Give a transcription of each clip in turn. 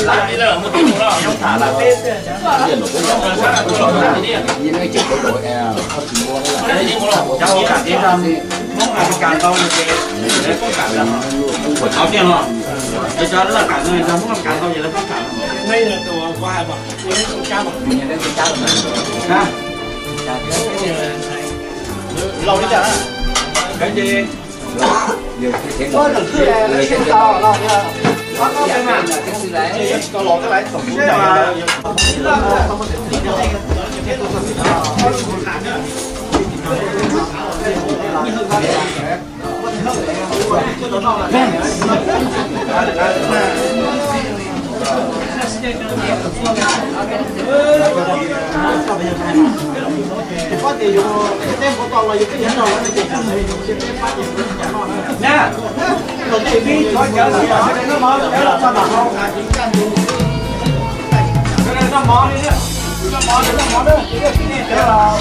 Lại đi lỡ một tiếng rồi không thả là tết tiền nó cũng không nhìn cái chuyện của đội không chỉ mua là đấy nhưng mà cháu cả tiếng ra thì mong là càng to như thế đấy có cả là có tiền rồi bây giờ là cả người ta muốn làm càng to vậy là có cả đây là đồ qua mà đây là đồ cao mà mình đây là cao mà ha lâu đi chả cái gì có được thứ này là cái to lâu nha có cái màn là cái gì đấy có lỗ cái đấy tổng cái mà có tiền dùng tem của toàn là dùng cái nhẫn rồi nó chỉ cần cái phát hiện nha rồi thì đi nói chờ là nó mò nó cho bà con là chỉ cần cái này nó mò đi nó mò đó cái này là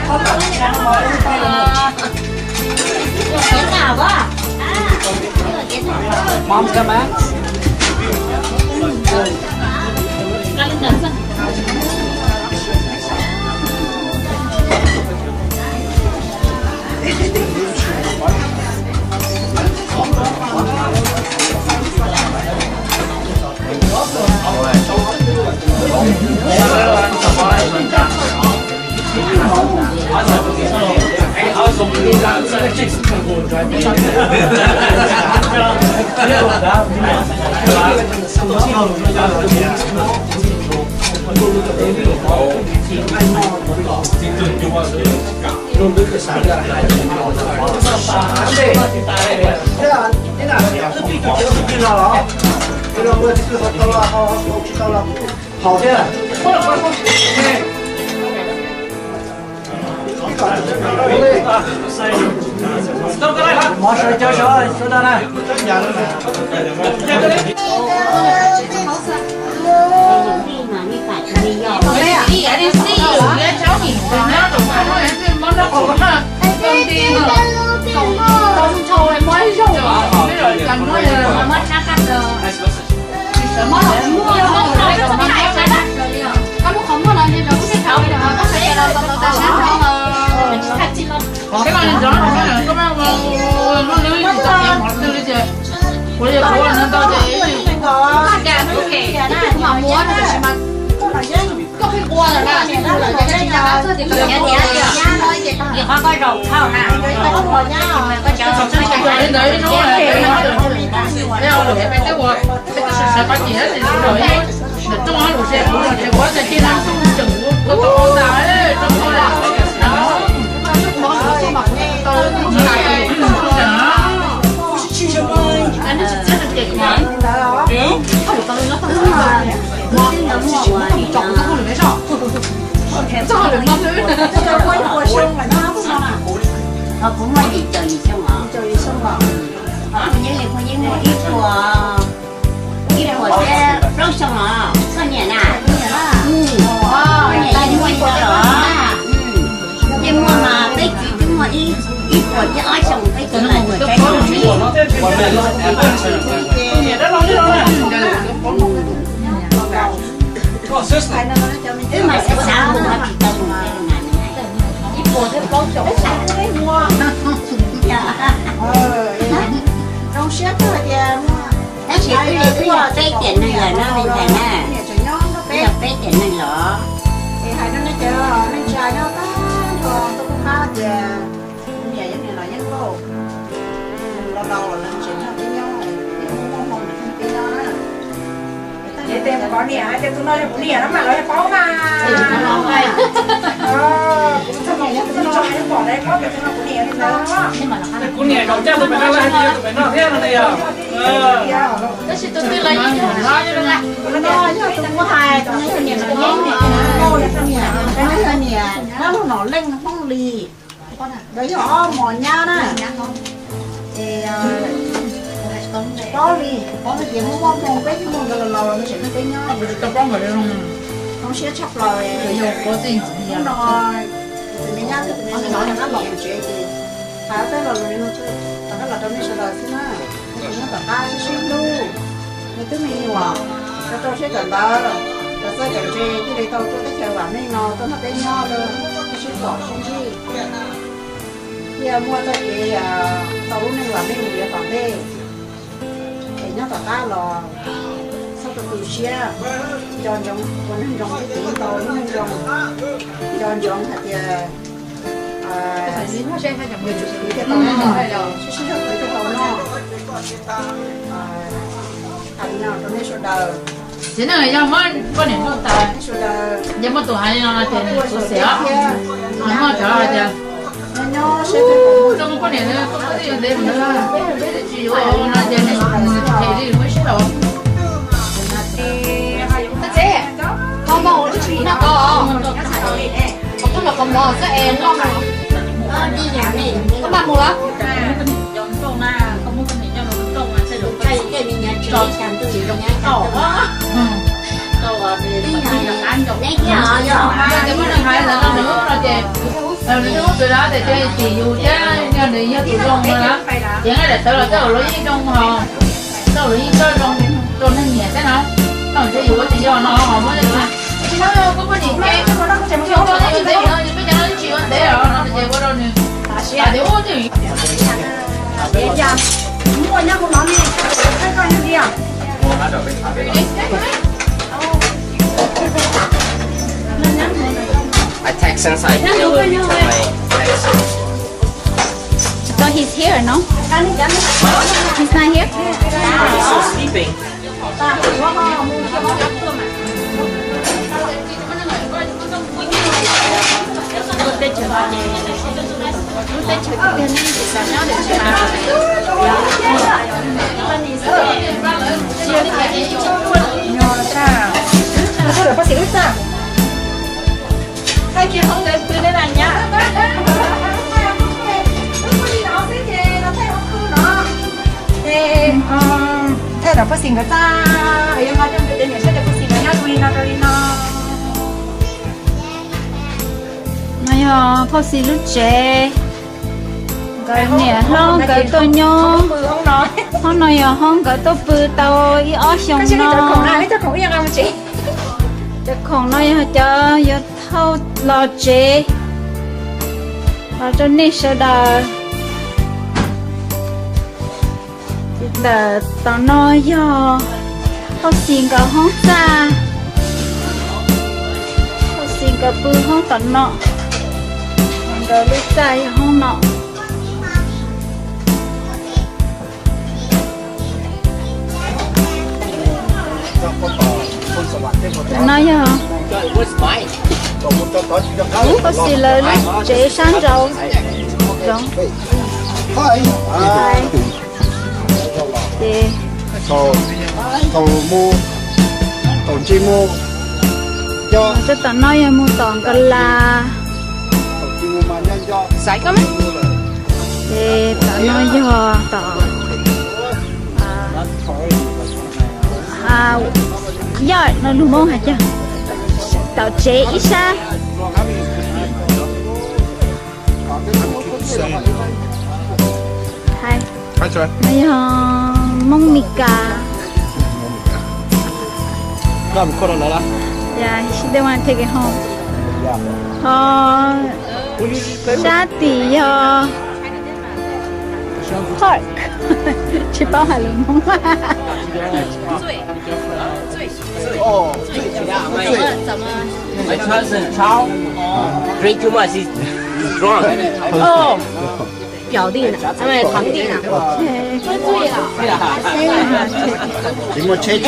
không cần nó mò cái nào quá mom cơ má好些了。món sợi cho số đó này đi ở đây xí rồi cháu thì nó được món nó còn công ty nữa không trâu hay mới trâu rồi cần nói là mất khác khác rồi mất mua mất nói nó có này cái đó có lúc không có là như nó cũng sẽ thảo bây giờ có thể là ta sẽ cái mà nó là có bao nó lưới gì tập một lưới gì của giờ của nó tao thì cả nó kì mà mua nó sẽ mặc có cái qua rồi nè cái nhà thì có nhà thì có coi rồng thao nè có rồi nhá có chợ đến đấy nó là cái nó được cái ông được cái cái quần cái bắt gì hết thì rồi để trong đó đồ xe cũng là xe quá xe kia nào chừng có to đấy trong đó là đó anh nó rất là kịch mà không được tao nó không trồng nó không được sao sao được mắm nữa cho quay mùa xuân mà nó không sao nào cũng là gì trời gì xong mà trời gì xong mà những người có những người ít của xe rau xong mà sao nhẹ nè nhẹ như quay qua đó em mua mà cái chị chúng mà ít của chứ ai xong cái chị là người cái mà sẽ sao mà chị tao dùng cái này ít của thế có chỗ cái mua trong xếp thôi kìa cái chị cái cái tiền này là nó mình phải nè bây giờ cái tiền này lọ thì hai nó chờ nó chờ nó còn tôi cũng khá kìa nhà giống như là nhân vô lâu lâu là lên chuyện nó với nhau không tin nó vậy tên có nè tên tôi nói là cũng nè nó mà nói là có mà cũng thằng này nó cho nó bỏ đây có việc nó cũng nè đó cũng nhẹ cậu chắc tụi mình đang làm gì tụi mình nó thế này à cái gì tôi là như nó như là nó nói chứ tôi có hai tôi thấy nè nó nè cái nè nó lên nó bông lì đấy họ mò nhau đó thì có đi có cái gì muốn mong cái mong cái lò nó sẽ cái nhau tập bóng rồi không sẽ chọc lời có gì rồi mình nhau thì nó nói là nó bỏng chuyện gì tháo tới là người nó chơi nó là trong này sẽ là thế nào nó là ta xin luôn người tức mình hòa cho tôi sẽ cần đó rồi tôi cần gì cái này tôi tới chờ bạn này nó tôi nó tới nhau luôn tôi sẽ bỏ xin gì giờ mua cho chị tàu lúc này bạn này người còn đây thì nó là ta là sau từ xe cho giống con giống cái tiếng tàu nó giống cho giống thật现在讲不就是一个tàu nó就是cái tàu nó anh nào trong này số đời现在要么过年都大， số đời 要么都还要那点做小，要么调下去。 nó sẽ phải trong过年的都是有点么啦，只有那点那体力没事了。姐，con bò nó chỉ nó có, con là con bò sẽ em không à? Đi nhà mình, có bao nhiêu á? Cái mình nhà chị làm từ gì trong nhà tổ á. Đi nhà ăn trong nhà kia rồi. Cái món này hay là nó nữa rồi chị. Nước từ đó thì chơi chỉ dù chứ nhân thì như tụi con mà đó. Chỉ là sợ là cái lối trong hồ, cái lối trong nó nhẹ thế nào? Còn chơi dù thì do nó họ mới được. Nó có cái gì cái cho nó như thế nữa, nhưng bây giờ nó chịu thế rồi nó chơi qua đâu nè. À để uống thì. để chăm mua nhá con nó đi cái con như kia I text inside you my text. So he's here, no? He's not here? So sleeping. nó được bác sĩ sao Hai kia không để cứ thế này nhá. thế là bác sĩ người ta ấy mà trong cái tiền sẽ được bác sĩ người ta đi nó Này hả, phó sĩ lúc trẻ. Cái nè, nó cái tôi nhớ. Hôm nay hả, hôm cái tôi bự tao ý ở xong nó. Cái khổng này hả cho thâu lò chế. Và cho nên sẽ đợi. Đợi tao nói do phó sĩ cả hôm xa. Phó sĩ cả bự hôm tao nọ. Rồi lúc dài không nọ. Nói hả? Có gì lời lúc chế sáng rồi. Đúng. Hai. Thì tàu mua tàu chi mua cho cho tao nói mua toàn cái là tàu chi mua mà nhân cho sải có mấy. Thì tao nói cho tao giờ nó đúng không hả chứ? Tao chế ít sao? Hai. Bây giờ mong mì cà. làm con nó là Yeah, she don't want to take it home. Giá tỷ pork. Chị bảo hà lùng không? My cousin Chao drink too much, he's drunk. Oh. 表弟呢？他们堂弟呢？喝醉了。你们切茶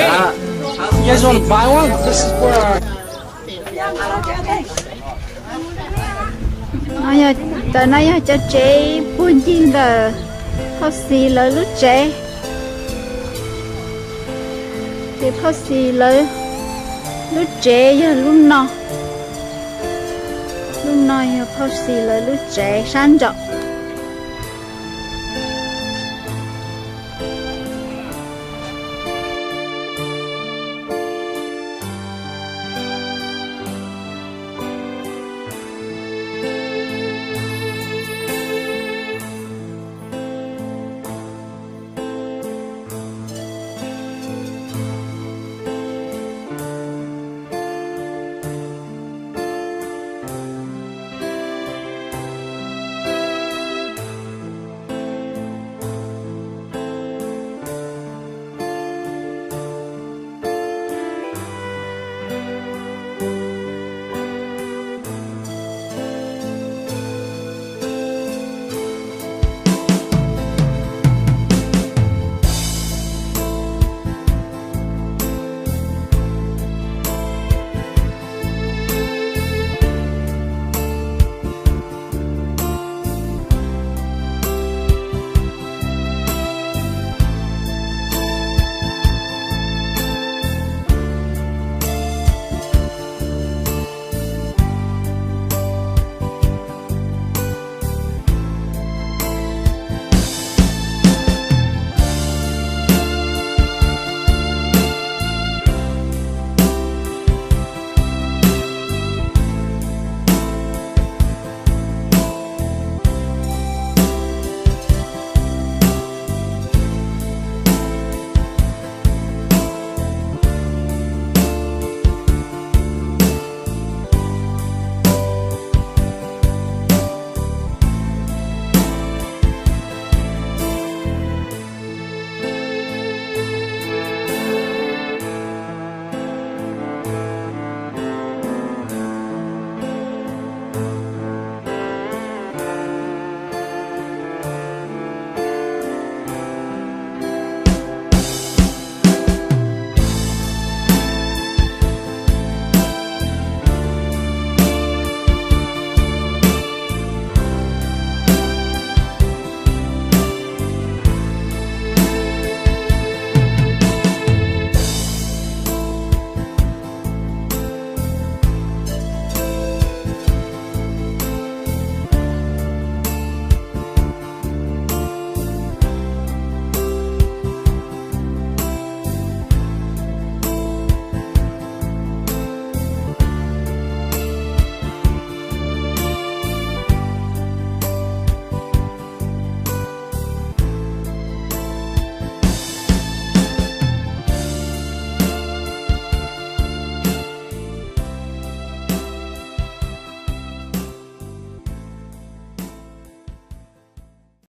you guys want to buy one this is for Nói giờ tao nói giờ cho chế buôn chiên đờ phó xì lỡ lúc chế thì phó xì lỡ lúc chế giờ lúc nọ giờ phó xì lỡ lúc chế sáng rộng